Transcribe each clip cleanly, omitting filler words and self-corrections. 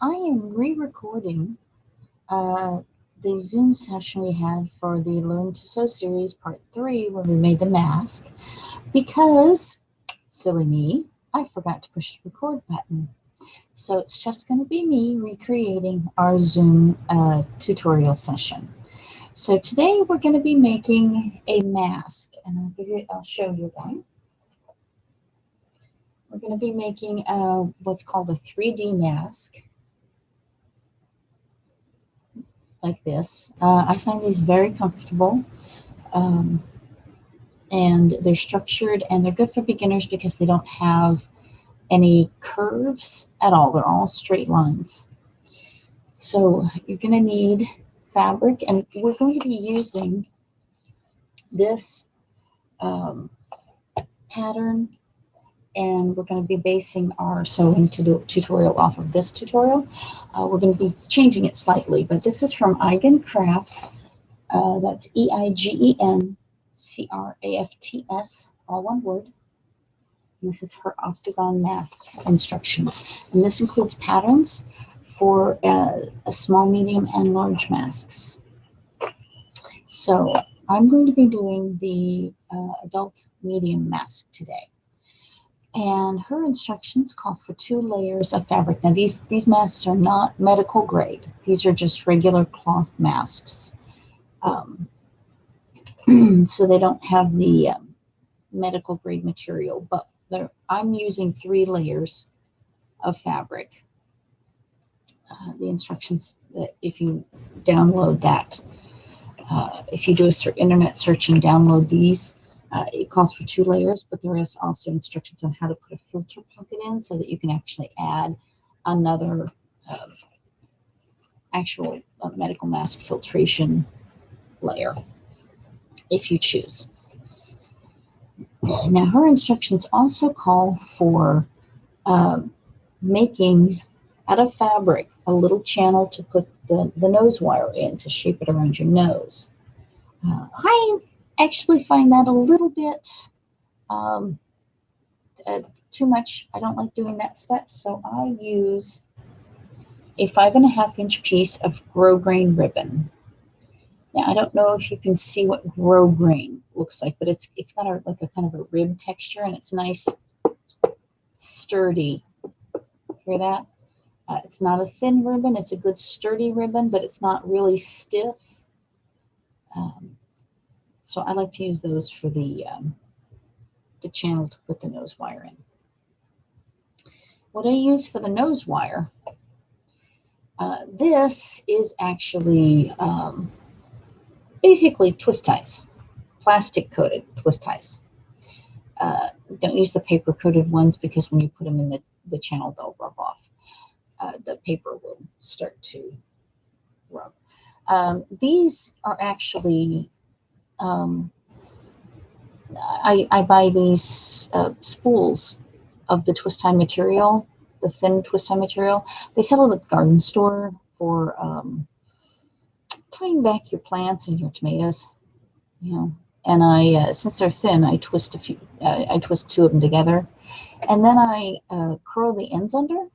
I am re-recording the Zoom session we had for the Learn to Sew series part 3 where we made the mask because, silly me, I forgot to push the record button. So it's just going to be me recreating our Zoom tutorial session. So today we're going to be making a mask, and I'll show you one. We're going to be making what's called a 3D mask, like this. I find these very comfortable, and they're structured, and they're good for beginners because they don't have any curves at all. They're all straight lines. So you're going to need fabric, and we're going to be using this pattern, and we're going to be basing our sewing tutorial off of this tutorial. We're going to be changing it slightly, but this is from Eigen Crafts. That's EIGEN CRAFTS, all one word. And this is her octagon mask instructions. And this includes patterns for a small, medium, and large masks. So I'm going to be doing the adult medium mask today. And her instructions call for 2 layers of fabric. Now these masks are not medical grade. These are just regular cloth masks. So they don't have the medical grade material, but I'm using 3 layers of fabric. The instructions, that if you download that, if you do a internet search and download these, it calls for 2 layers, but there is also instructions on how to put a filter pocket in so that you can actually add another actual medical mask filtration layer if you choose. Now her instructions also call for making out of fabric a little channel to put the nose wire in to shape it around your nose. I actually find that a little bit too much. I don't like doing that step, so I use a 5.5 inch piece of grosgrain ribbon. Now I don't know if you can see what grosgrain looks like, but it's got like a kind of a rib texture, and it's nice, sturdy. Hear that? It's not a thin ribbon. It's a good sturdy ribbon, but it's not really stiff. So I like to use those for the channel to put the nose wire in. What I use for the nose wire, this is actually basically twist ties, plastic coated twist ties. Don't use the paper coated ones because when you put them in the channel, they'll rub off. The paper will start to rub. These are actually, I buy these spools of the twist tie material, the thin twist tie material. They sell it at the garden store for tying back your plants and your tomatoes, you know. And I, since they're thin, I twist 2 of them together, and then I curl the ends under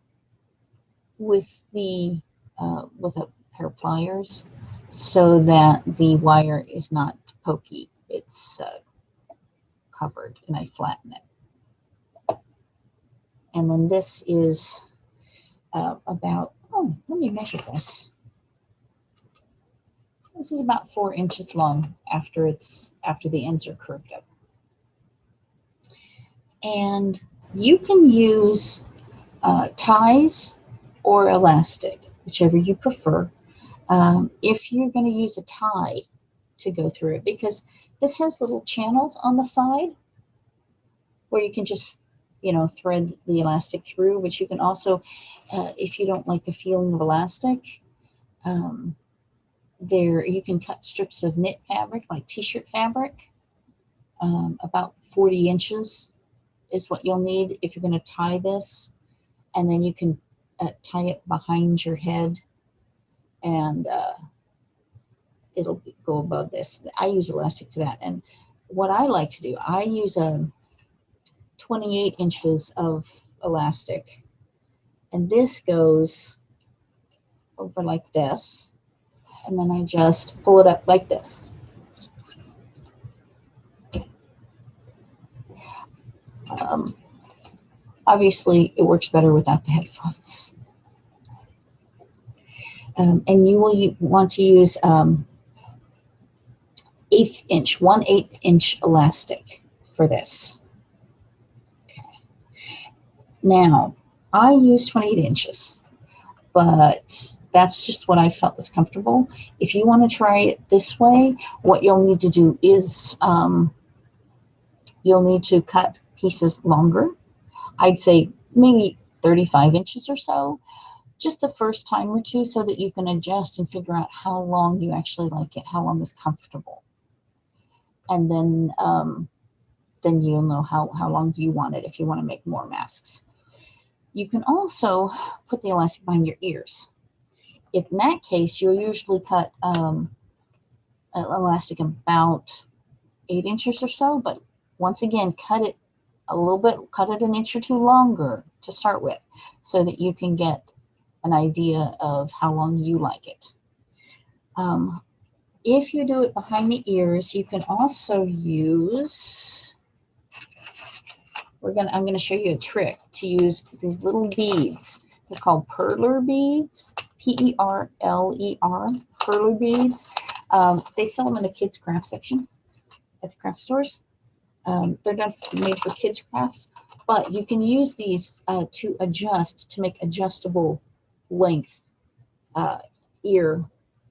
with a pair of pliers so that the wire is not pokey. It's covered, and I flatten it. And then this is about, let me measure this. This is about 4 inches long after the ends are curved up. And you can use ties or elastic, whichever you prefer, if you're going to use a tie to go through it, because this has little channels on the side where you can just, thread the elastic through, which you can also, if you don't like the feeling of elastic, you can cut strips of knit fabric, like t-shirt fabric. About 40 inches is what you'll need if you're going to tie this, and then you can tie it behind your head, and it'll go above this. I use elastic for that. And what I like to do, I use 28 inches of elastic, and this goes over like this, and then I just pull it up like this. Obviously, it works better without the headphones. And you will want to use 1/8 inch elastic for this. Okay. Now, I use 28 inches, but that's just what I felt was comfortable. If you want to try it this way, what you'll need to do is you'll need to cut pieces longer. I'd say maybe 35 inches or so, just the first time or two, so that you can adjust and figure out how long you actually like it, how long is comfortable. And then you'll know how long you want it if you want to make more masks. You can also put the elastic behind your ears. If in that case, you'll usually cut elastic about 8 inches or so, but once again, cut it a little bit, cut it an inch or two longer to start with, so that you can get an idea of how long you like it. If you do it behind the ears, you can also use, I'm going to show you a trick to use these little beads. They're called perler beads, P-E-R-L-E-R, perler beads. They sell them in the kids' craft section at the craft stores. They're not made for kids' crafts, but you can use these to adjust, to make adjustable length ear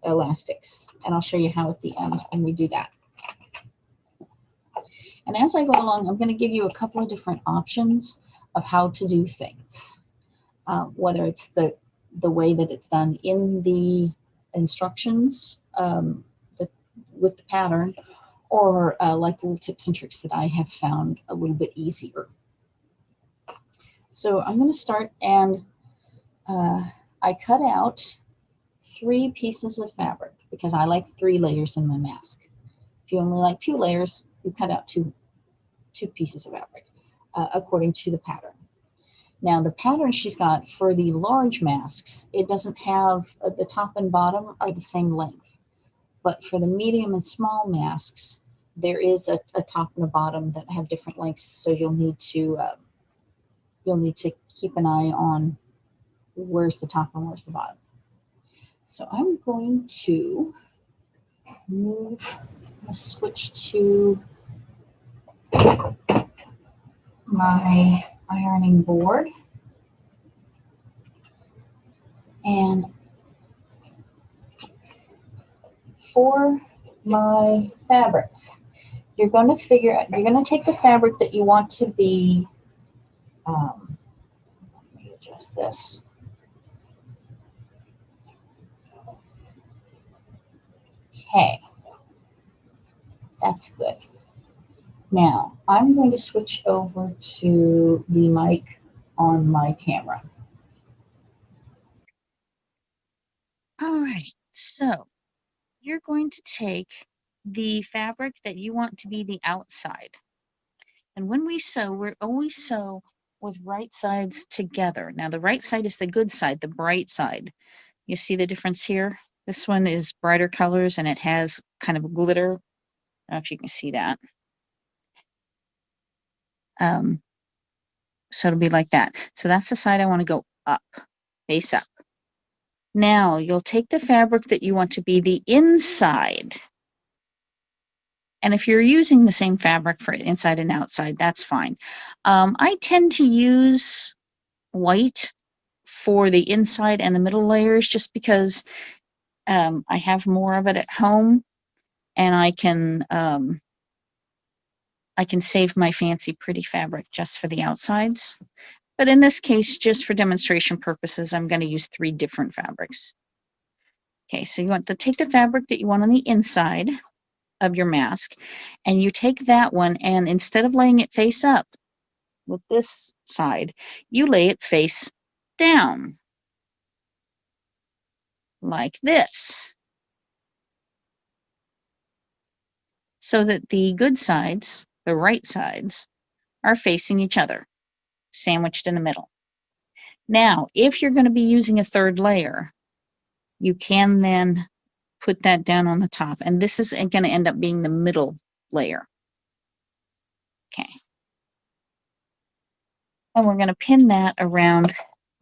elastics. And I'll show you how at the end when we do that. And as I go along, I'm going to give you a couple of different options of how to do things, whether it's the way that it's done in the instructions with the pattern, or like little tips and tricks that I have found a little bit easier. So I'm going to start, and I cut out 3 pieces of fabric because I like 3 layers in my mask. If you only like 2 layers, you cut out two pieces of fabric according to the pattern. Now the pattern she's got for the large masks, it doesn't have the top and bottom are the same length, but for the medium and small masks, there is a top and a bottom that have different lengths. So you'll need to keep an eye on where's the top and where's the bottom. So I'm going to switch to my ironing board, and for my fabrics, you're going to take the fabric that you want to be, let me adjust this. Okay, that's good. Now, I'm going to switch over to the mic on my camera. All right, so you're going to take the fabric that you want to be the outside. And when we sew, we always sew with right sides together. Now, the right side is the good side, the bright side. You see the difference here? This one is brighter colors, and it has kind of glitter. I don't know if you can see that. So it'll be like that. So that's the side I want to go up, face up. Now you'll take the fabric that you want to be the inside. And if you're using the same fabric for inside and outside, that's fine. I tend to use white for the inside and the middle layers just because I have more of it at home, and I can save my fancy pretty fabric just for the outsides. But in this case, just for demonstration purposes, I'm going to use 3 different fabrics. Okay, so you want to take the fabric that you want on the inside of your mask, and you take that one, and instead of laying it face up with this side, you lay it face down like this, so that the good sides, the right sides, are facing each other, sandwiched in the middle. Now, if you're going to be using a 3rd layer, you can then put that down on the top. And this is going to end up being the middle layer. Okay. And we're going to pin that around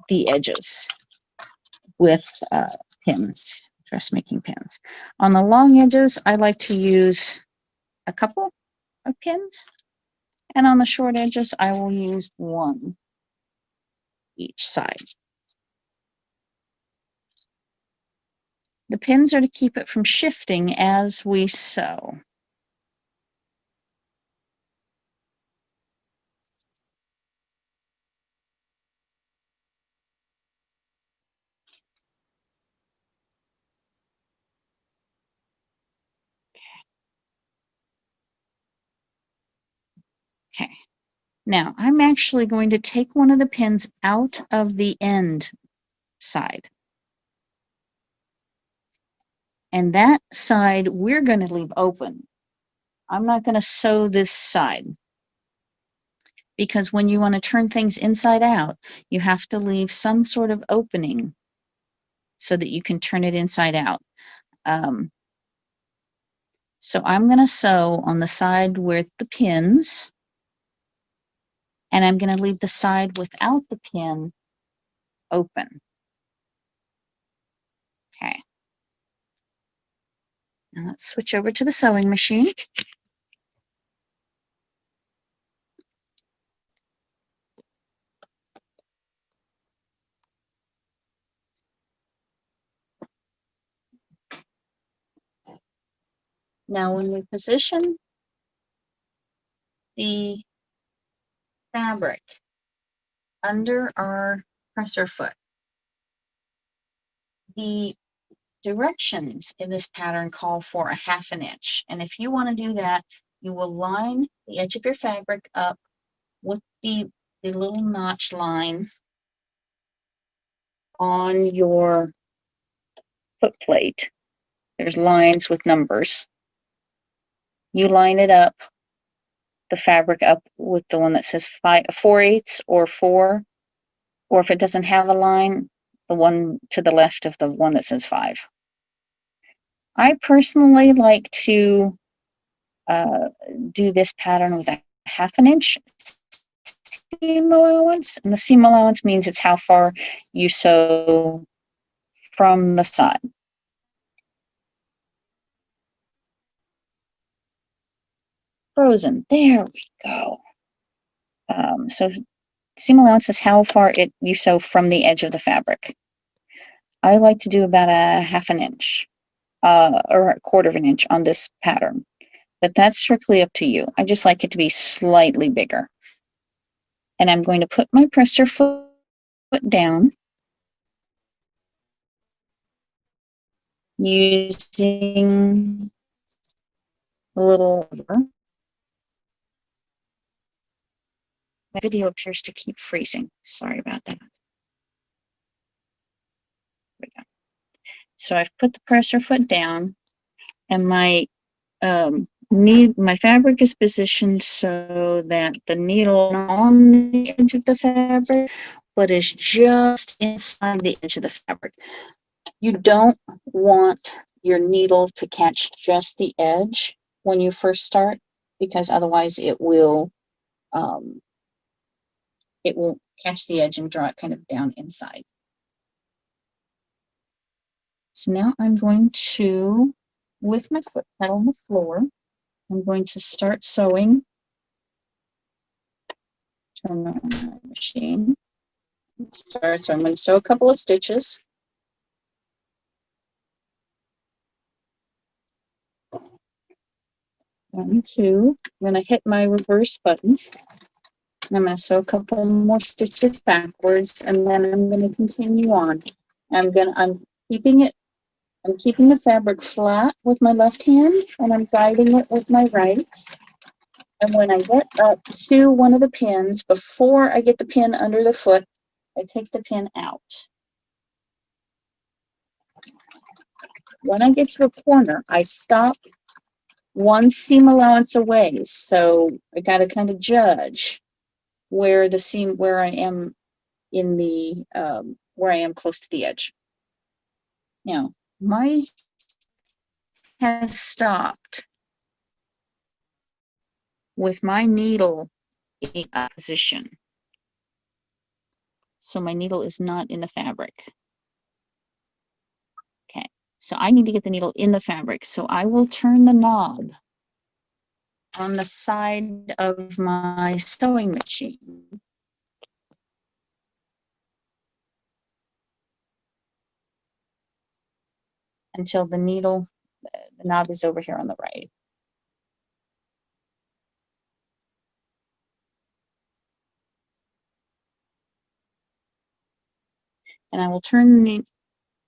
the edges with pins, dressmaking pins. On the long edges, I like to use a couple of pins. And on the short edges, I will use one each side. The pins are to keep it from shifting as we sew. Okay. Now I'm actually going to take one of the pins out of the end side. And that side we're going to leave open. I'm not going to sew this side, because when you want to turn things inside out, you have to leave some sort of opening so that you can turn it inside out. So I'm going to sew on the side with the pins, and I'm going to leave the side without the pin open. Okay. Now let's switch over to the sewing machine. Now when we position the fabric under our presser foot, the directions in this pattern call for 1/2 inch. And if you want to do that, you will line the edge of your fabric up with the little notch line on your foot plate. There's lines with numbers. You line it up, the fabric up with the one that says 4/8 or 4, or if it doesn't have a line, the one to the left of the one that says 5. I personally like to do this pattern with 1/2 inch seam allowance, and the seam allowance means it's how far you sew from the side. Frozen, there we go. So seam allowance is how far you sew from the edge of the fabric. I like to do about 1/2 inch or 1/4 inch on this pattern, but that's strictly up to you. I just like it to be slightly bigger. And I'm going to put my presser foot down using a little. My video appears to keep freezing. Sorry about that. There we go. So I've put the presser foot down, and my my fabric is positioned so that the needle is on the edge of the fabric, but is just inside the edge of the fabric. You don't want your needle to catch just the edge when you first start, because otherwise it will catch the edge and draw it kind of down inside. So now I'm going to, with my foot pedal on the floor, I'm going to start sewing. Turn on my machine. So I'm going to sew a couple of stitches. One, two. I'm going to hit my reverse button. I'm going to sew a couple more stitches backwards, and then I'm going to continue on. I'm keeping the fabric flat with my left hand, and I'm guiding it with my right. And when I get up to one of the pins, before I get the pin under the foot, I take the pin out. When I get to a corner, I stop one seam allowance away. So I got to kind of judge where I am in the, where I am close to the edge. Now, my has stopped with my needle in a position. So my needle is not in the fabric. Okay, so I need to get the needle in the fabric. So I will turn the knob on the side of my sewing machine. Until the needle, the knob is over here on the right. And I will turn the,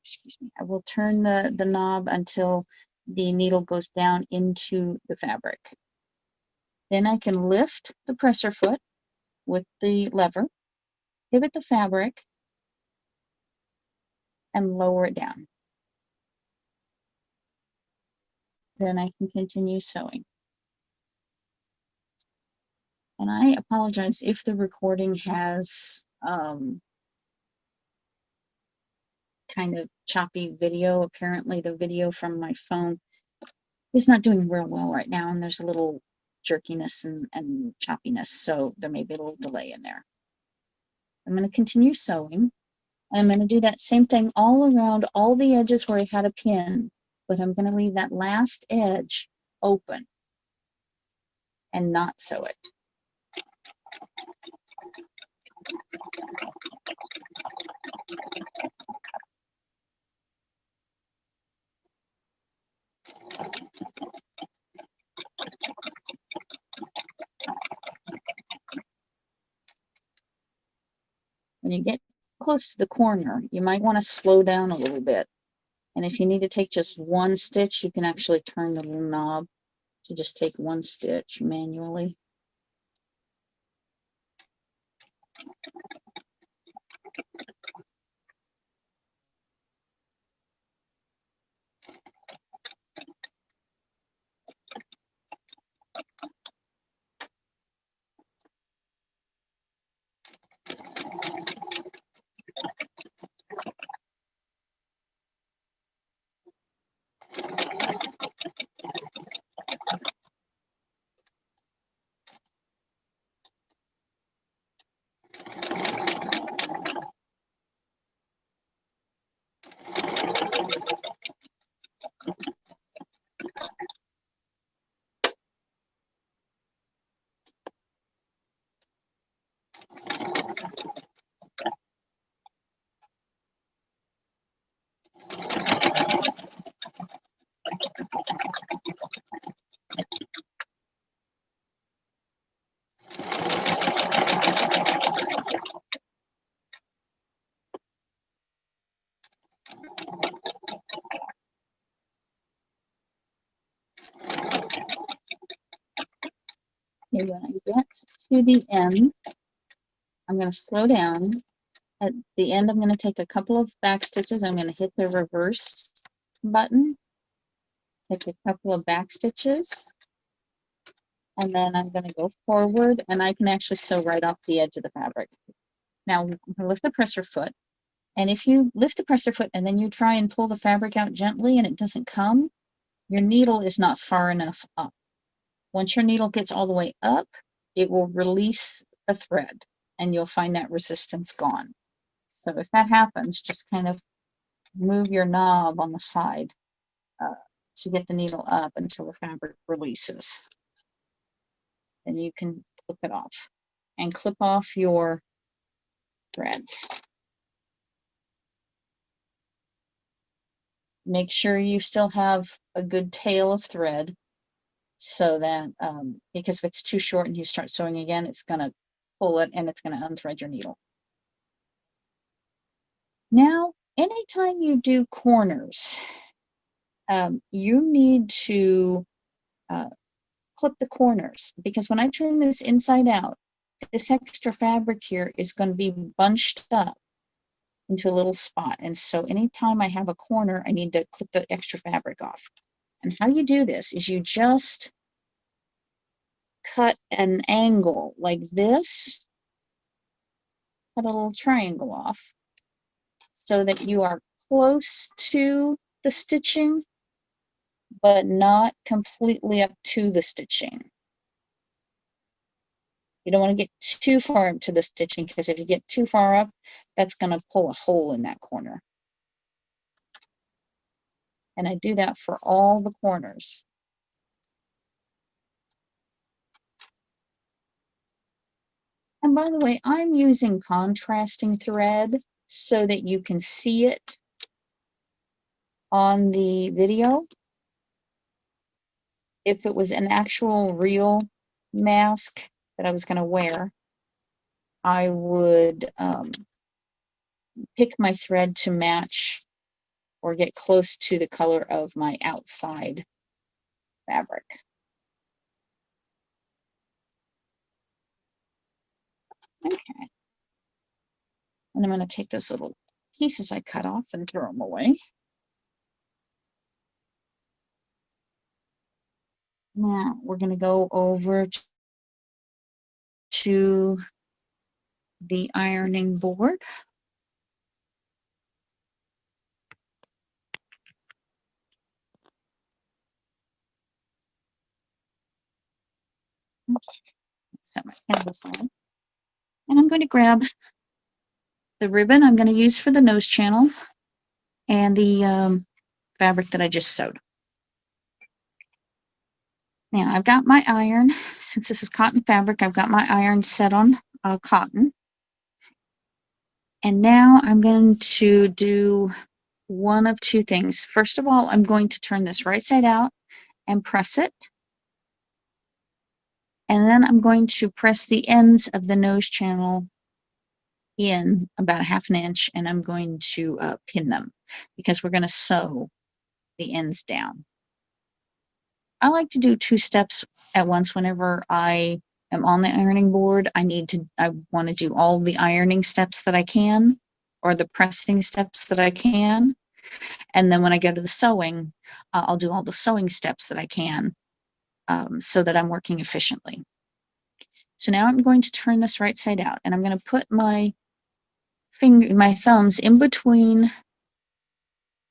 excuse me, I will turn the knob until the needle goes down into the fabric. Then I can lift the presser foot with the lever, pivot the fabric, and lower it down. Then I can continue sewing. And I apologize if the recording has kind of choppy video. Apparently the video from my phone is not doing real well right now, and there's a little jerkiness and choppiness, so there may be a little delay in there. I'm going to continue sewing. I'm going to do that same thing all around all the edges where I had a pin, but I'm going to leave that last edge open and not sew it. When you get close to the corner, you might want to slow down a little bit. And if you need to take just one stitch, you can actually turn the little knob to just take one stitch manually. Okay, when I get to the end, I'm going to slow down. At the end, I'm going to take a couple of back stitches. I'm going to hit the reverse button, take a couple of back stitches, and then I'm going to go forward, and I can actually sew right off the edge of the fabric. Now, lift the presser foot, and if you lift the presser foot and then you try and pull the fabric out gently and it doesn't come, your needle is not far enough up. Once your needle gets all the way up, it will release the thread, and you'll find that resistance gone. So if that happens, just kind of move your knob on the side to get the needle up until the fabric releases. Then you can clip it off and clip off your threads. Make sure you still have a good tail of thread, so that because if it's too short and you start sewing again, it's going to pull it and it's going to unthread your needle. Now, anytime you do corners, you need to clip the corners, because when I turn this inside out, this extra fabric here is going to be bunched up into a little spot. And so anytime I have a corner, I need to clip the extra fabric off. And how you do this is you just cut an angle like this, cut a little triangle off, so that you are close to the stitching, but not completely up to the stitching. You don't want to get too far up to the stitching, because if you get too far up, that's going to pull a hole in that corner. And I do that for all the corners. And by the way, I'm using contrasting thread so that you can see it on the video. If it was an actual real mask that I was going to wear, I would pick my thread to match or get close to the color of my outside fabric. Okay. And I'm going to take those little pieces I cut off and throw them away. Now we're going to go over to the ironing board. Set my canvas on. And I'm going to grab the ribbon I'm going to use for the nose channel and the fabric that I just sewed. Now I've got my iron. Since this is cotton fabric, I've got my iron set on cotton. And now I'm going to do one of two things. First of all, I'm going to turn this right side out and press it. And then I'm going to press the ends of the nose channel in about 1/2 inch, and I'm going to pin them because we're going to sew the ends down. I like to do 2 steps at once whenever I am on the ironing board. I want to do all the ironing steps that I can, or the pressing steps that I can. And then when I go to the sewing, I'll do all the sewing steps that I can, so that I'm working efficiently. So now I'm going to turn this right side out, and I'm going to put my thumbs in between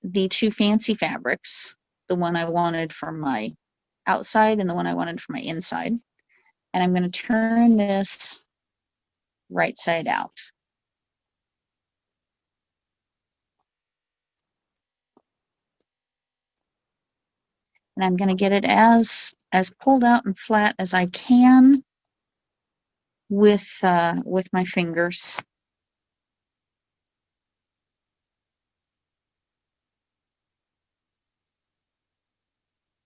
the 2 fancy fabrics, the one I wanted for my outside and the one I wanted for my inside. And I'm going to turn this right side out. And I'm going to get it as pulled out and flat as I can with my fingers.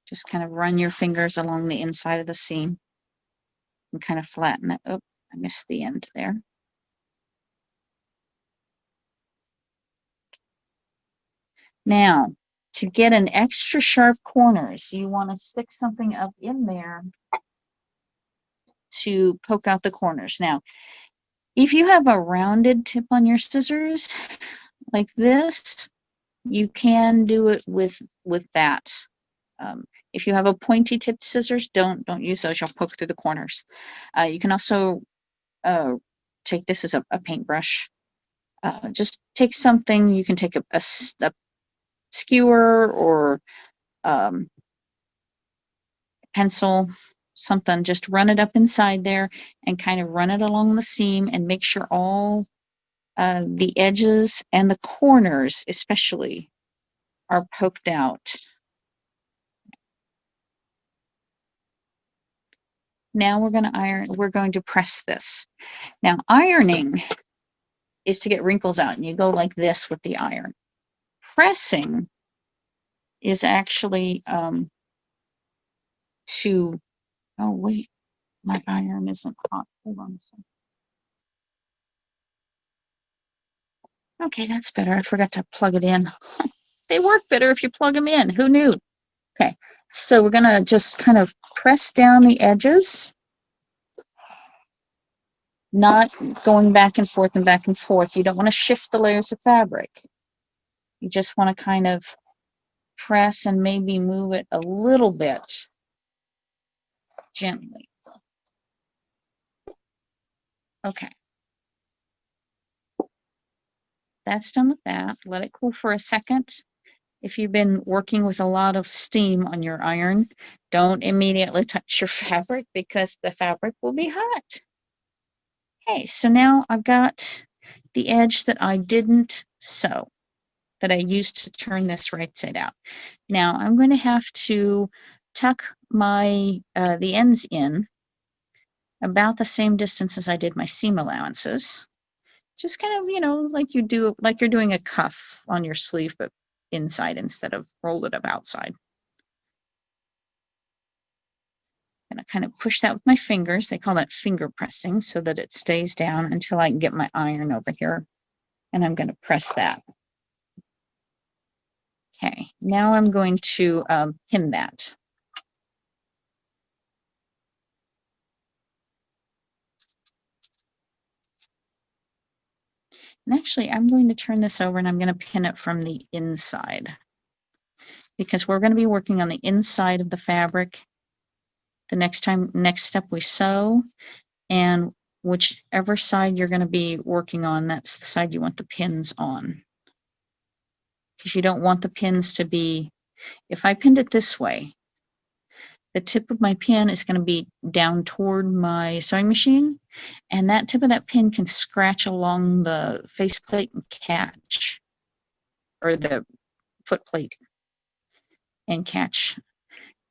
Just kind of run your fingers along the inside of the seam and kind of flatten it. Oh, I missed the end there. Now, to get an extra sharp corners, you want to stick something up in there to poke out the corners. Now, if you have a rounded tip on your scissors like this, you can do it with that. If you have a pointy tipped scissors, don't use those. You'll poke through the corners. You can also take this as a paintbrush. Just take something. You can take a skewer or pencil, something. Just run it up inside there and kind of run it along the seam and make sure all the edges and the corners especially are poked out. Now we're going to iron. We're going to press this. Now ironing is to get wrinkles out, and you go like this with the iron. Pressing is actually to, oh wait, my iron isn't hot. Hold on a second. Okay, that's better. I forgot to plug it in. They work better if you plug them in. Who knew? Okay, so we're going to just kind of press down the edges, not going back and forth and back and forth. You don't want to shift the layers of fabric. You just want to kind of press and maybe move it a little bit gently. Okay. that's done with that. Let it cool for a second. If you've been working with a lot of steam on your iron, don't immediately touch your fabric because the fabric will be hot. Okay, so now I've got the edge that I didn't sew, that I used to turn this right side out. Now I'm going to have to tuck my the ends in about the same distance as I did my seam allowances. Just kind of, like you do, like you're doing a cuff on your sleeve, but inside instead of roll it up outside. And I kind of push that with my fingers. They call that finger pressing, so that it stays down until I can get my iron over here. And I'm going to press that. Okay, now I'm going to pin that. And actually, I'm going to turn this over and I'm going to pin it from the inside, because we're going to be working on the inside of the fabric the next step we sew, and whichever side you're going to be working on, that's the side you want the pins on. Because you don't want the pins to be, if I pinned it this way, the tip of my pin is going to be down toward my sewing machine, and that tip of that pin can scratch along the faceplate and catch, or the foot plate and catch.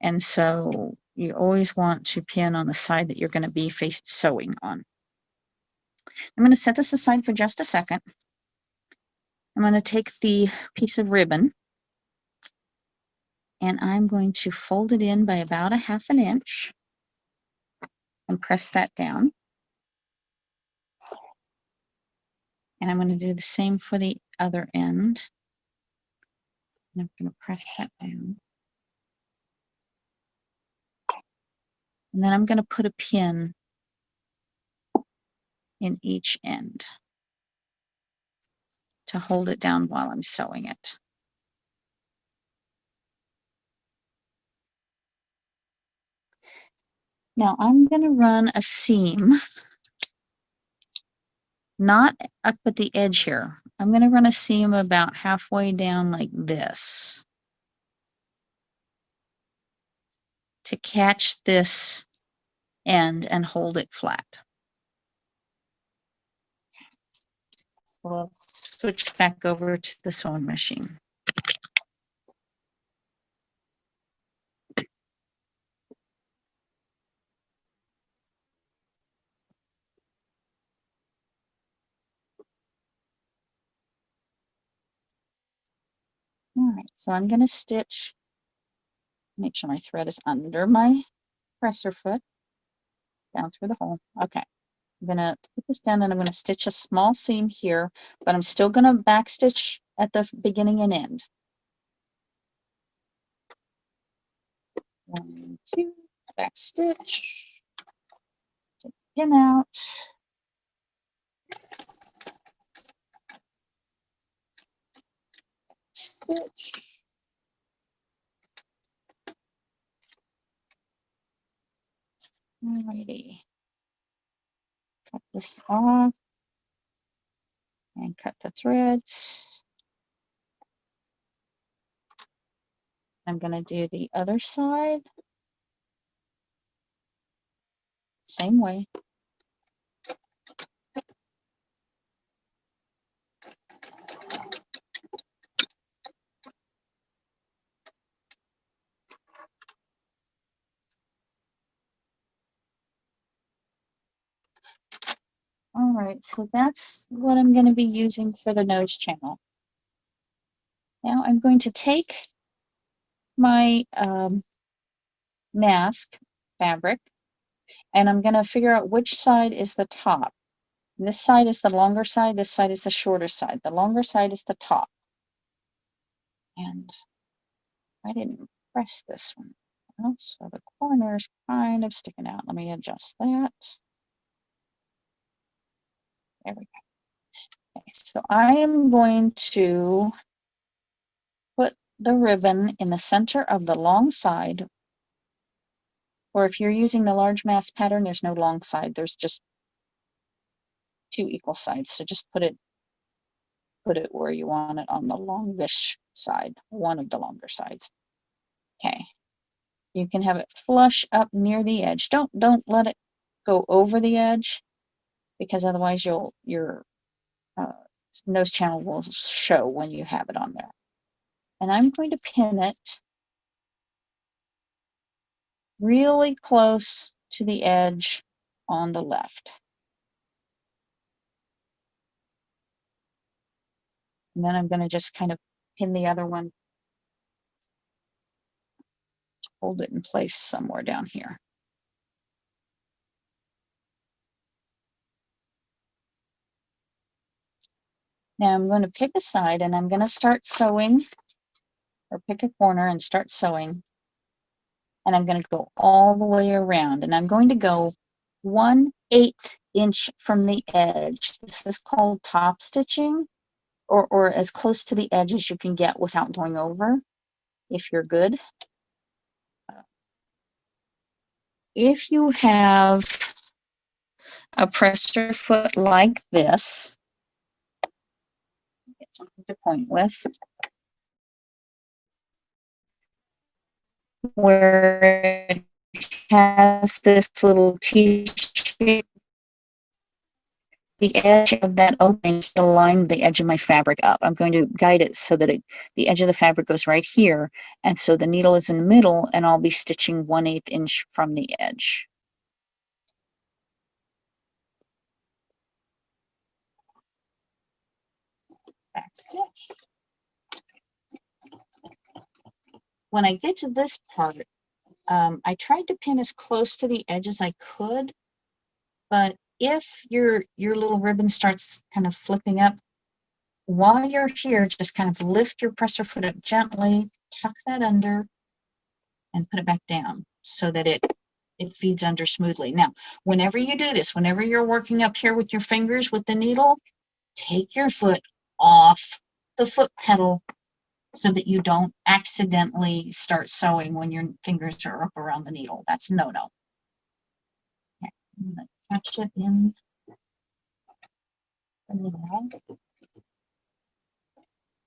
And so you always want to pin on the side that you're going to be sewing on. I'm going to set this aside for just a second. I'm going to take the piece of ribbon and I'm going to fold it in by about 1/2 inch and press that down. And I'm going to do the same for the other end. And I'm going to press that down. And then I'm going to put a pin in each end to hold it down while I'm sewing it. Now I'm going to run a seam, not up at the edge here. I'm going to run a seam about halfway down like this to catch this end and hold it flat. We'll switch back over to the sewing machine. All right, so I'm going to stitch, make sure my thread is under my presser foot, down through the hole. Okay, I'm going to put this down and I'm going to stitch a small seam here, but I'm still going to back stitch at the beginning and end. 1, 2, back stitch, take the pin out, stitch, alrighty, cut this off and cut the threads. I'm going to do the other side same way. All right, so that's what I'm going to be using for the nose channel. Now I'm going to take my mask fabric and I'm going to figure out which side is the top. This side is the longer side, this side is the shorter side. The longer side is the top. And I didn't press this one. Well, so the corner is kind of sticking out. Let me adjust that. There we go. Okay, so I am going to put the ribbon in the center of the long side, or if you're using the large mask pattern, there's no long side, there's just 2 equal sides. So just put put it where you want it on the longish side, one of the longer sides. Okay. You can have it flush up near the edge. Don't let it go over the edge, because otherwise your nose channel will show when you have it on there. And I'm going to pin it really close to the edge on the left. And then I'm going to just kind of pin the other one, hold it in place somewhere down here. Now I'm going to pick a side and I'm going to start sewing, or pick a corner and start sewing. And I'm going to go all the way around, and I'm going to go 1/8 inch from the edge. This is called top stitching, or as close to the edge as you can get without going over, if you're good. If you have a presser foot like this, get something to point with, where it has this little T-shape, the edge of that opening to line the edge of my fabric up. I'm going to guide it so that the edge of the fabric goes right here, and so the needle is in the middle, and I'll be stitching 1/8 inch from the edge. Back stitch. When I get to this part, I tried to pin as close to the edge as I could, but if your little ribbon starts kind of flipping up, while you're here, just kind of lift your presser foot up gently, tuck that under, and put it back down so that it feeds under smoothly. Now, whenever you do this, whenever you're working up here with your fingers with the needle, take your foot off the foot pedal so that you don't accidentally start sewing when your fingers are up around the needle. That's no-no. Okay, I'm going to catch it in the needle,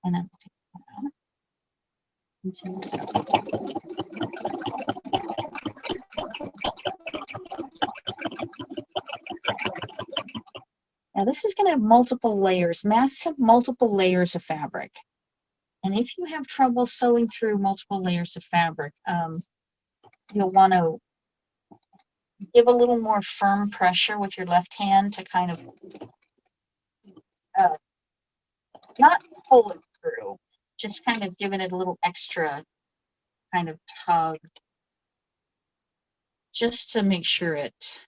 and then take it out. Continue sewing. Now this is going to have multiple layers. Masks have multiple layers of fabric. And if you have trouble sewing through multiple layers of fabric, you'll want to give a little more firm pressure with your left hand to kind of not pull it through, just kind of giving it a little extra kind of tug, just to make sure it,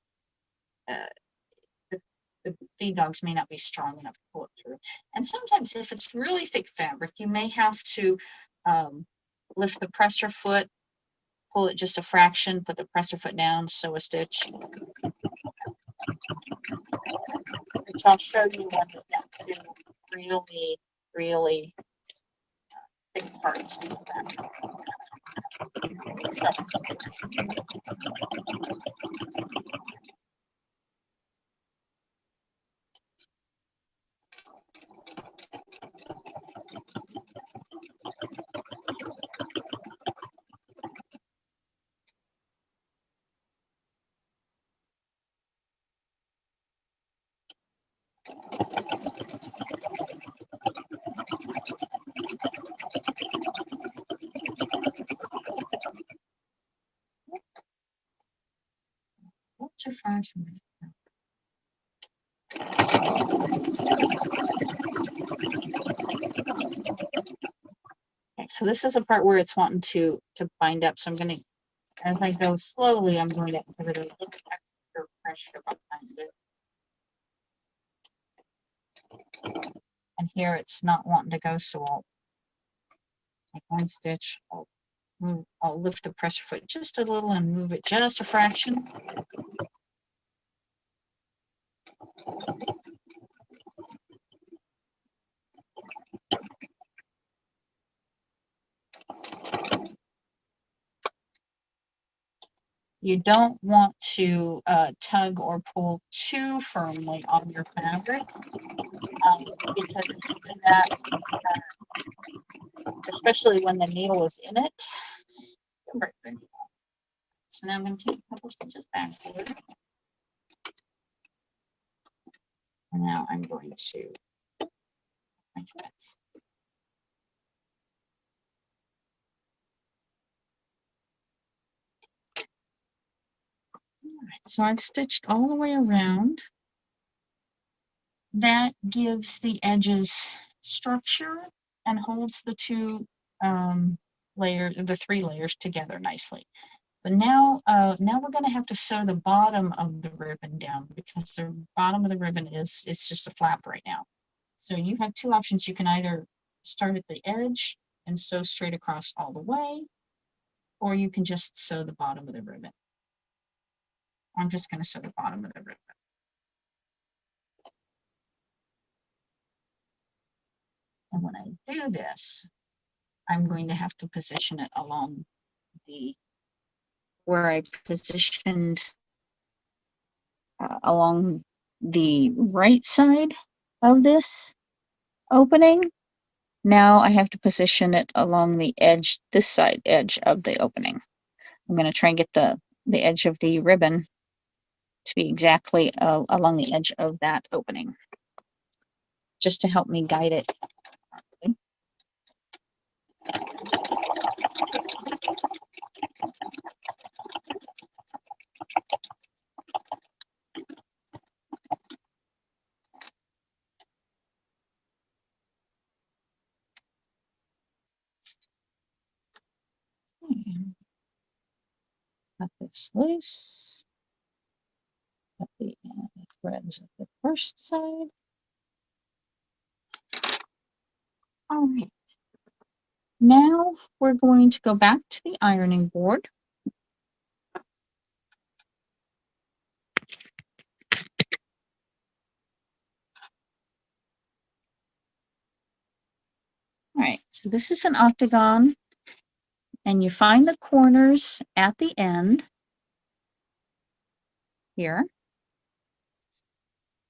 the feed dogs may not be strong enough to pull it through. And sometimes if it's really thick fabric, you may have to lift the presser foot, pull it just a fraction, put the presser foot down, sew a stitch. Which I'll show you when we get to really, really big parts of that. So, too far. Okay, so this is a part where it's wanting to bind up. So I'm going to, as I go slowly, I'm going to give it a little extra pressure behind it. And here it's not wanting to go, so I'll take one stitch, I'll lift the presser foot just a little and move it just a fraction. You don't want to tug or pull too firmly on your fabric. because if you do that, especially when the needle is in it. So now I'm going to take a couple stitches backward. And now I'm going to my threads. All right, so I've stitched all the way around. That gives the edges structure and holds the two the three layers together nicely. But now we're going to have to sew the bottom of the ribbon down because the bottom of the ribbon it's just a flap right now. So you have two options. You can either start at the edge and sew straight across all the way, or you can just sew the bottom of the ribbon. I'm just going to sew the bottom of the ribbon. And when I do this, I'm going to have to position it along where I positioned along the right side of this opening. Now I have to position it along the edge, this side edge of the opening. I'm going to try and get the edge of the ribbon to be exactly along the edge of that opening, just to help me guide it. Cut this loose. Cut the threads at the first side. All right. Now we're going to go back to the ironing board. All right, so this is an octagon, and you find the corners at the end here.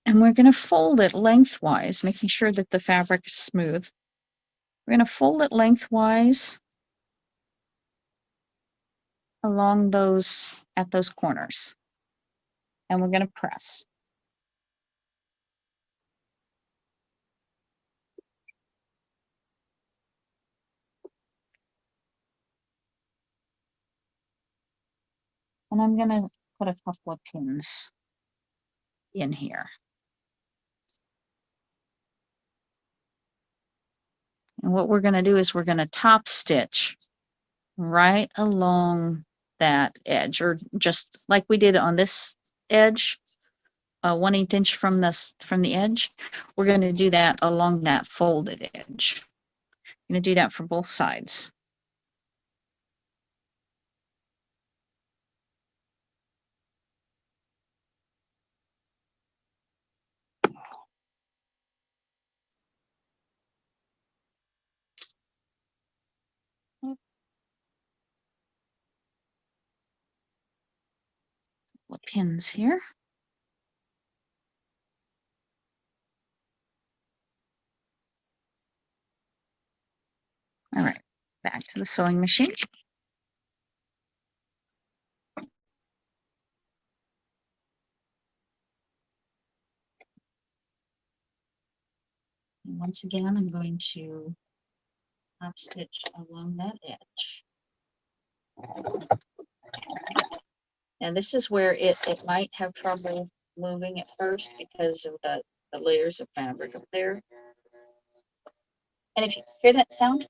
And we're going to fold it lengthwise, making sure that the fabric is smooth. We're going to fold it lengthwise along at those corners. And we're going to press. And I'm going to put a couple of pins in here. And what we're going to do is we're going to top stitch right along that edge, or just like we did on this edge, 1/8 inch from the edge. We're going to do that along that folded edge. I'm going to do that for both sides. Pins here. All right, back to the sewing machine. And once again, I'm going to top stitch along that edge. And this is where it might have trouble moving at first because of the layers of fabric up there. And if you hear that sound,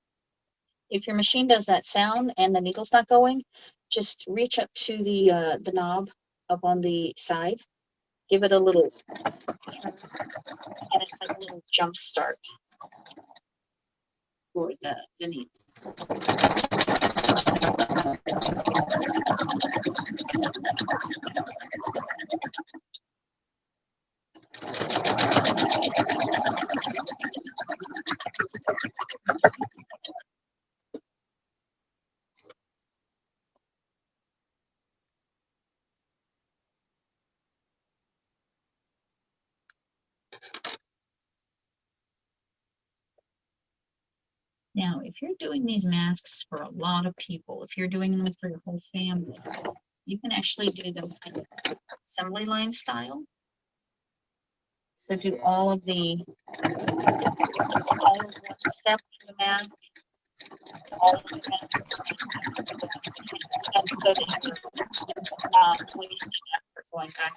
if your machine does that sound and the needle's not going, just reach up to the knob up on the side, give it a little, and it's like a little jump start for the needle. Now, if you're doing these masks for a lot of people, if you're doing them for your whole family, you can actually do them in assembly line style. So do all of one step of the mask, all of the masks, and so that you're not wasting effort going back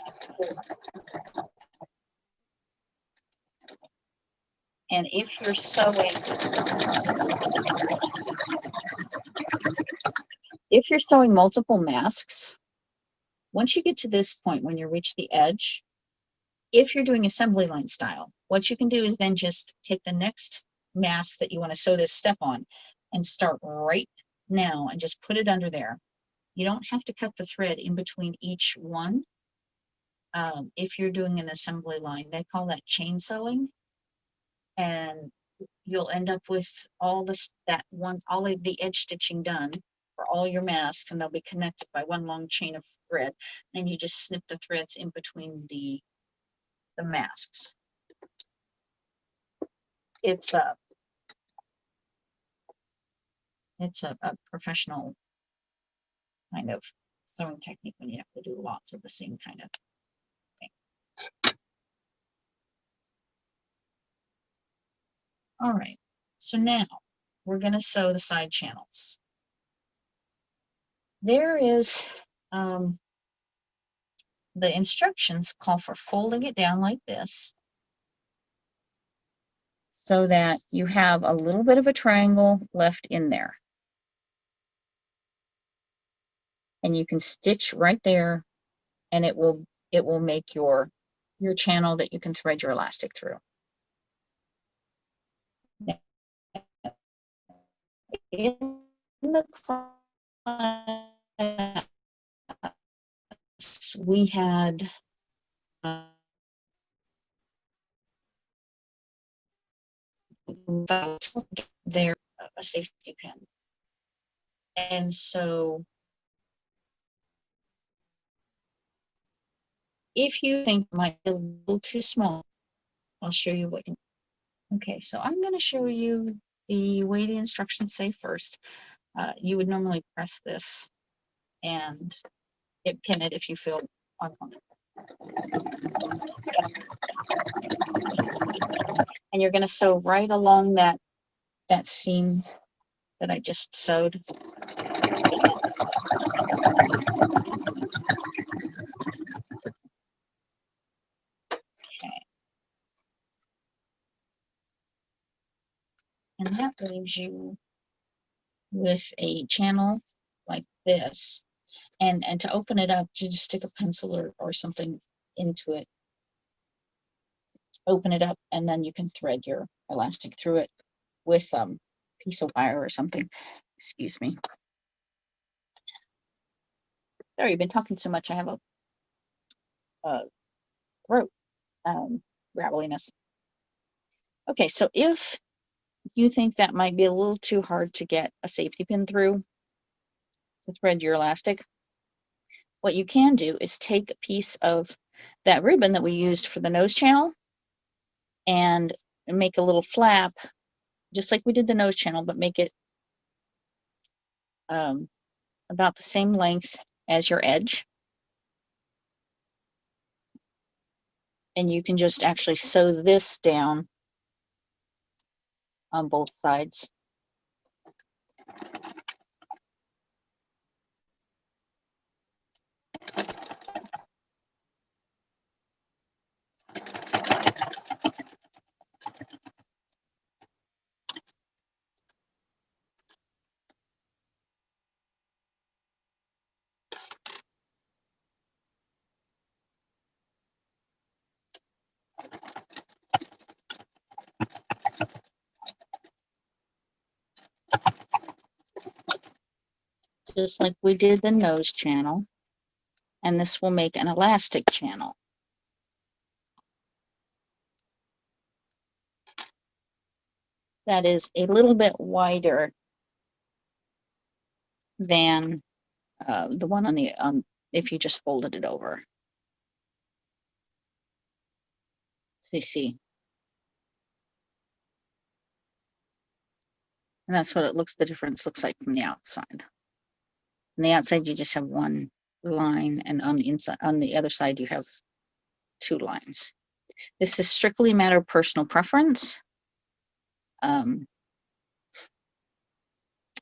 and forth. And if you're sewing multiple masks, once you get to this point, when you reach the edge, if you're doing assembly line style, what you can do is then just take the next mask that you want to sew this step on and start right now and just put it under there. You don't have to cut the thread in between each one. If you're doing an assembly line, they call that chain sewing. And you'll end up with all of the edge stitching done for all your masks, and they'll be connected by one long chain of thread. And you just snip the threads in between the masks. It's a professional kind of sewing technique when you have to do lots of the same kind of thing. All right, so now we're going to sew the side channels. There is the instructions call for folding it down like this so that you have a little bit of a triangle left in there. And you can stitch right there, and it will make your channel that you can thread your elastic through. Now, in the class, we had there a safety pin, and so if you think it might be a little too small, I'll show you what. Okay, so I'm going to show you the way the instructions say first. You would normally press this and pin it if you feel uncomfortable. And you're going to sew right along that seam that I just sewed. Okay. And that leaves you with a channel like this. And to open it up, you just stick a pencil or something into it. Open it up, and then you can thread your elastic through it with a piece of wire or something. Excuse me. Sorry, I've been talking so much. I have a throat graveliness. Okay, so if you think that might be a little too hard to get a safety pin through to thread your elastic, what you can do is take a piece of that ribbon that we used for the nose channel and make a little flap, just like we did the nose channel, but make it about the same length as your edge. And you can just actually sew this down on both sides. Just like we did the nose channel, and this will make an elastic channel. That is a little bit wider than the one on the if you just folded it over. So you see, And that's what it looks, the difference looks like from the outside. On the outside, you just have one line, and on the inside, on the other side, you have two lines. This is strictly a matter of personal preference.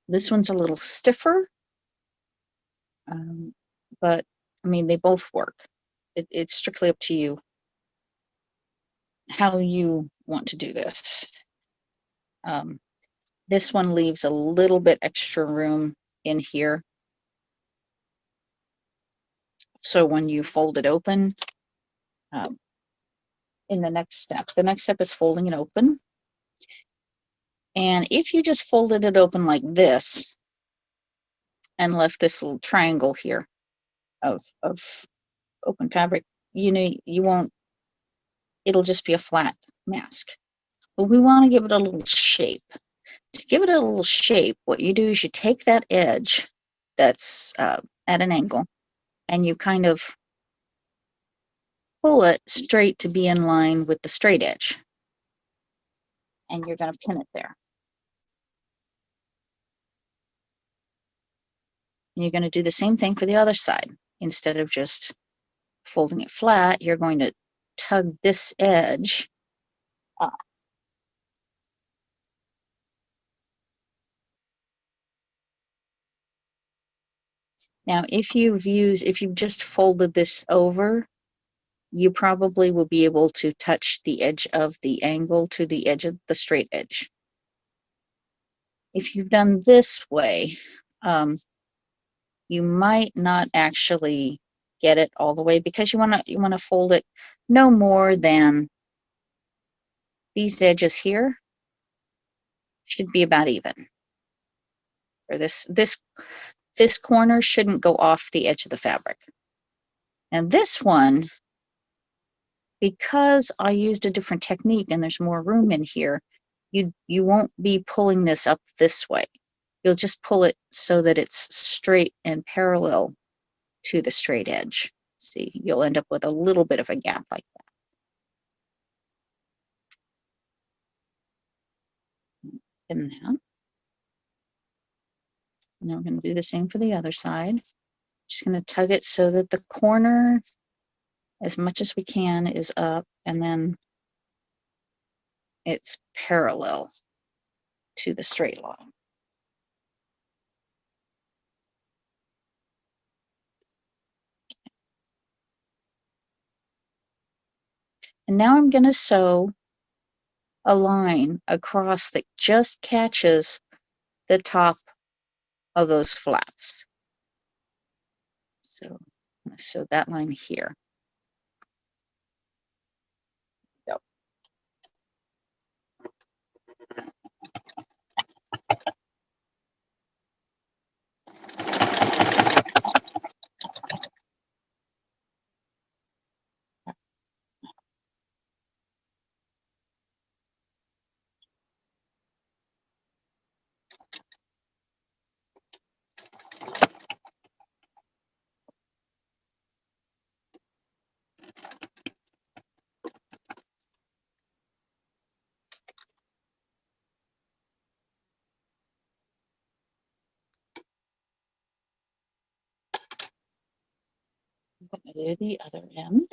This one's a little stiffer, but I mean, they both work. It's strictly up to you how you want to do this. This one leaves a little bit extra room in here. So when you fold it open, in the next step is folding it open. And if you just folded it open like this and left this little triangle here of open fabric, you know, you won't, it'll just be a flat mask. But we want to give it a little shape. To give it a little shape, what you do is you take that edge that's at an angle and you kind of pull it straight to be in line with the straight edge. And you're going to pin it there. And you're going to do the same thing for the other side. Instead of just folding it flat, you're going to tug this edge up. Now, if you've just folded this over, you probably will be able to touch the edge of the angle to the edge of the straight edge. If you've done this way, you might not actually get it all the way because you want to fold it no more than these edges here should be about even. Or this corner shouldn't go off the edge of the fabric. And this one, because I used a different technique and there's more room in here, you won't be pulling this up this way. You'll just pull it so that it's straight and parallel to the straight edge. See, you'll end up with a little bit of a gap like that. And now we're going to do the same for the other side. Just going to tug it so that the corner, as much as we can, is up, and then it's parallel to the straight line. And now I'm going to sew a line across that just catches the top of those flats. So I'm going to sew that line here. Yep. I'm going to do the other end.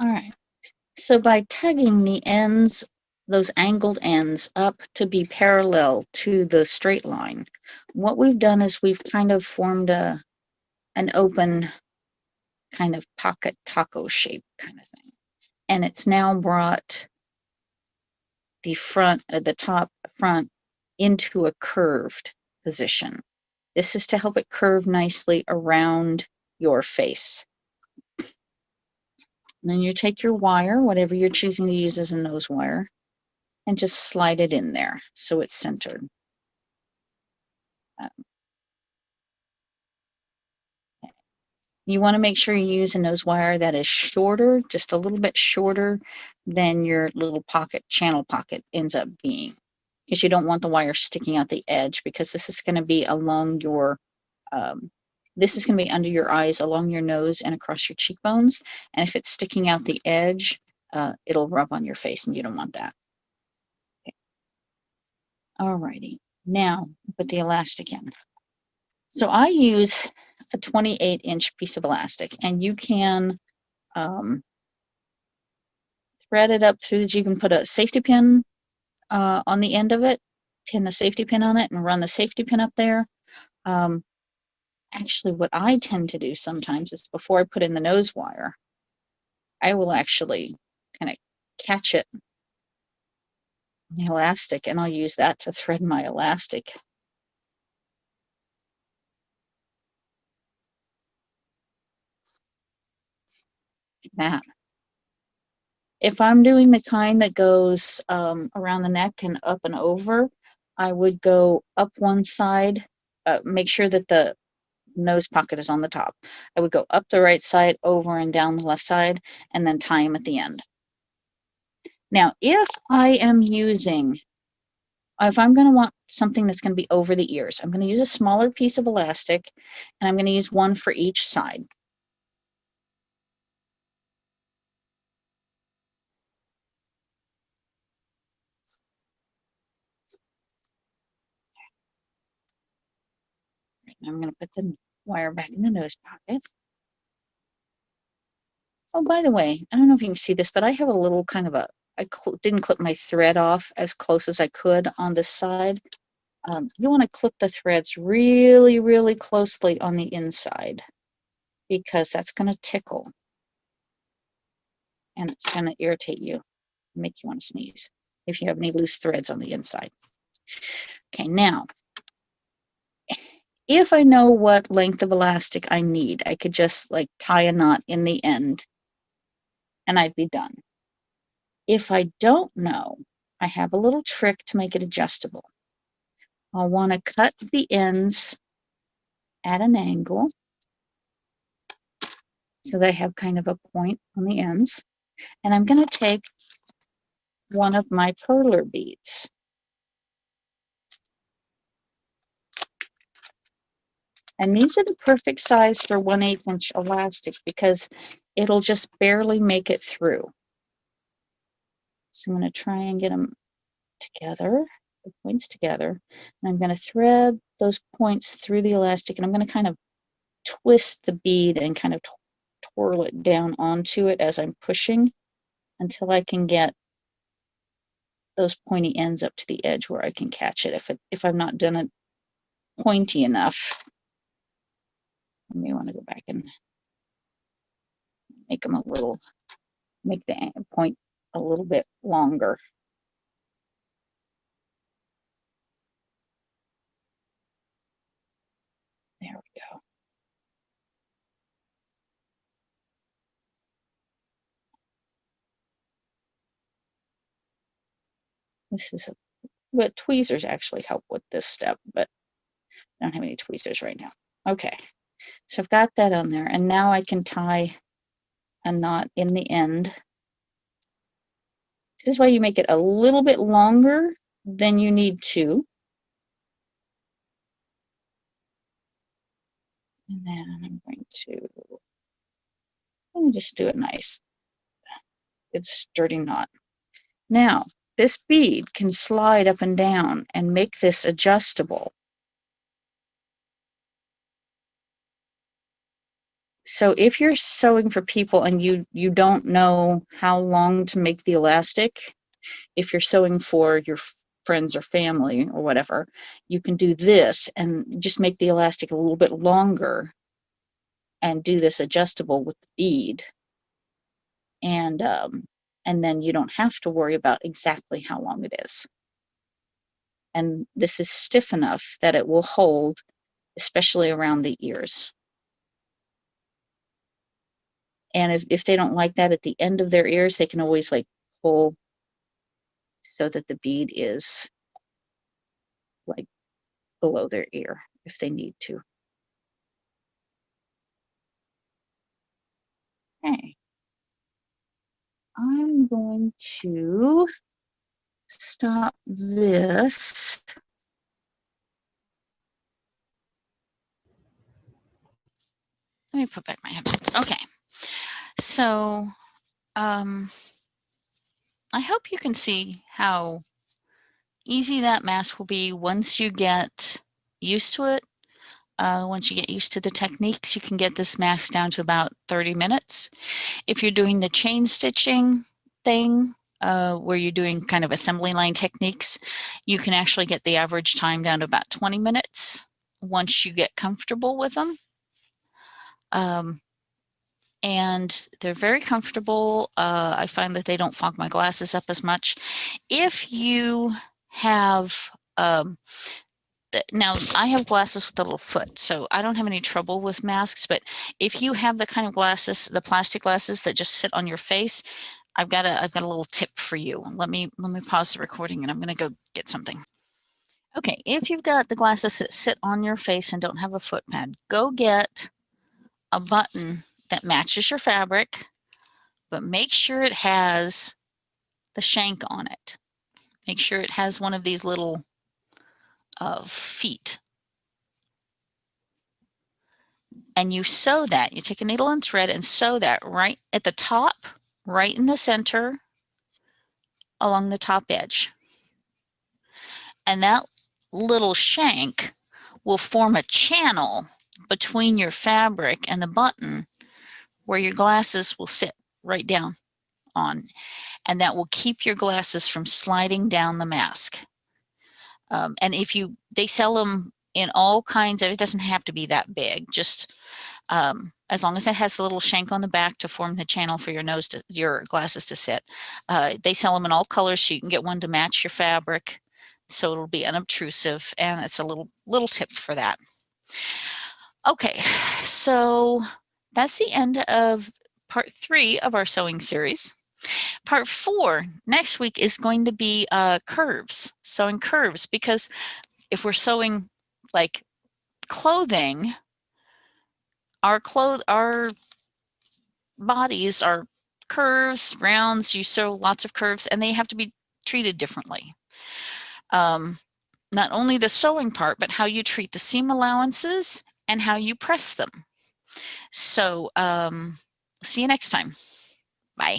All right. So by tugging the ends, those angled ends up to be parallel to the straight line, what we've done is we've kind of formed an open kind of pocket taco shape kind of thing. And it's now brought the top front into a curved position. This is to help it curve nicely around your face. And then you take your wire, whatever you're choosing to use as a nose wire, and just slide it in there so it's centered. You want to make sure you use a nose wire that is shorter, just a little bit shorter than your little pocket, channel pocket ends up being. Because you don't want the wire sticking out the edge, because this is going to be along your, this is going to be under your eyes, along your nose and across your cheekbones. And if it's sticking out the edge, it'll rub on your face, and you don't want that. Okay. Alrighty, now put the elastic in. So I use a 28-inch piece of elastic, and you can thread it up through. You can put a safety pin on the end of it, pin the safety pin on it, and run the safety pin up there. Actually, what I tend to do sometimes is, before I put in the nose wire, I will actually kind of catch it in the elastic, and I'll use that to thread my elastic. That. If I'm doing the kind that goes around the neck and up and over, I would go up one side, make sure that the nose pocket is on the top. I would go up the right side, over and down the left side, and then tie them at the end. Now, if I'm going to want something that's going to be over the ears, I'm going to use a smaller piece of elastic, and I'm going to use one for each side. I'm going to put the wire back in the nose pocket. Oh, by the way, I don't know if you can see this, but I have a little kind of I didn't clip my thread off as close as I could on this side. You want to clip the threads really, really closely on the inside, because that's going to tickle, and it's going to irritate you, make you want to sneeze if you have any loose threads on the inside. Okay, now, if I know what length of elastic I need, I could just like tie a knot in the end and I'd be done. If I don't know, I have a little trick to make it adjustable. I'll want to cut the ends at an angle so they have kind of a point on the ends. And I'm going to take one of my perler beads. And these are the perfect size for 1/8 inch elastic, because it'll just barely make it through. So I'm going to try and get them together, the points together. And I'm going to thread those points through the elastic, and I'm going to kind of twist the bead and kind of twirl it down onto it as I'm pushing, until I can get those pointy ends up to the edge where I can catch it. If I've not done it pointy enough, I may want to go back and make them make the point a little bit longer. There we go. This is but tweezers actually help with this step, but I don't have any tweezers right now. Okay, so I've got that on there, and now I can tie a knot in the end. This is why you make it a little bit longer than you need to. And then I'm going to just do it nice. It's sturdy knot. Now, this bead can slide up and down and make this adjustable. So if you're sewing for people and you don't know how long to make the elastic, if you're sewing for your friends or family or whatever, you can do this and just make the elastic a little bit longer and do this adjustable with the bead. And then you don't have to worry about exactly how long it is. And this is stiff enough that it will hold, especially around the ears. And if they don't like that at the end of their ears, they can always like pull so that the bead is like below their ear if they need to. Okay. I'm going to stop this. Let me put back my headphones. Okay. So, I hope you can see how easy that mask will be once you get used to it. Once you get used to the techniques, you can get this mask down to about 30 minutes. If you're doing the chain stitching thing, where you're doing kind of assembly line techniques, you can actually get the average time down to about 20 minutes once you get comfortable with them. And they're very comfortable. I find that they don't fog my glasses up as much. If you have, now I have glasses with a little foot, so I don't have any trouble with masks, but if you have the kind of glasses, the plastic glasses that just sit on your face, I've got a little tip for you. Let me pause the recording and I'm going to go get something. Okay, if you've got the glasses that sit on your face and don't have a foot pad, go get a button that matches your fabric, but make sure it has the shank on it. Make sure it has one of these little feet. And you sew that. You take a needle and thread and sew that right at the top, right in the center, along the top edge. And that little shank will form a channel between your fabric and the button where your glasses will sit right down on. And that will keep your glasses from sliding down the mask. And if they sell them in all kinds of, it doesn't have to be that big, just as long as it has the little shank on the back to form the channel for your glasses to sit. They sell them in all colors, so you can get one to match your fabric, so it'll be unobtrusive, and it's a little tip for that. Okay, so that's the end of part 3 of our sewing series. Part 4 next week is going to be curves, sewing curves, because if we're sewing like clothing, our bodies are curves, rounds, you sew lots of curves, and they have to be treated differently. Not only the sewing part, but how you treat the seam allowances and how you press them. So see you next time. Bye.